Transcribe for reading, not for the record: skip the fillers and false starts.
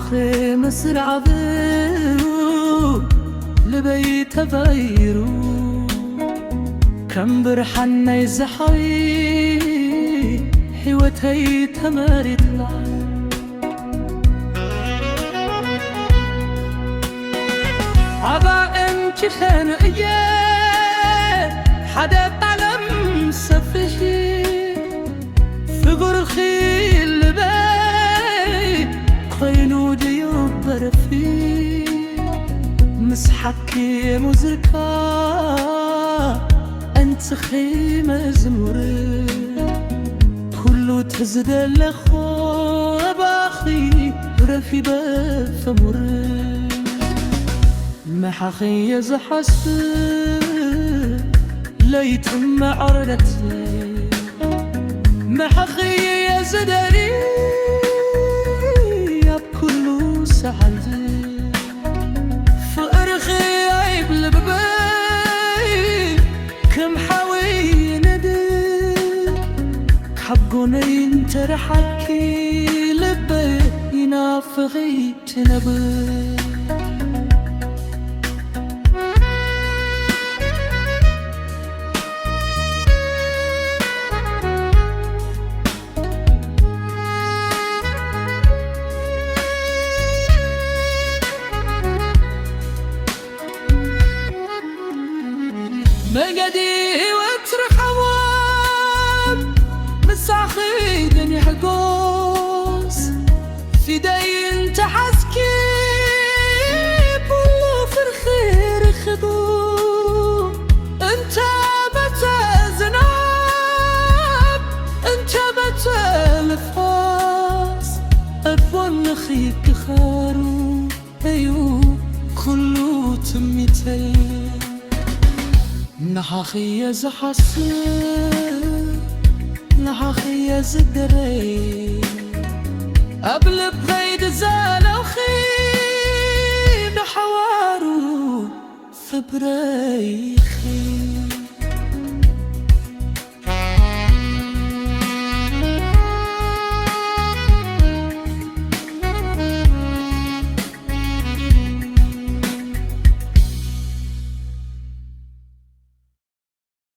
محاخي مسرع ذو لبيت غيرو كم برحنا يزحوي حيوتي تمارد عبا انت خان ايه حدا طعلم سفشي فقر خيل بي خيلو ديوبر في مسحكي موزيكا انت خيمة زمور كله تزدل خو باخي رفي بفمر محاخي يزحسك ليتم عرضتك محاخي يزدري بكل سعادتك فأرخي عيب لببي كم حاوي ندي حبقوني انت رحكي لبي ينافغي تنبي مقدي واترك عوام مساخي دني حقوس في داين تحسكي بولو في الخير خدو انت بتا زناب انت بتا لفاس ابون خيك خارو ايو كلو تميتي نحاخي يزحسك نحاخي يزدري قبل بغيد زالو خي نحوارو فبراي خي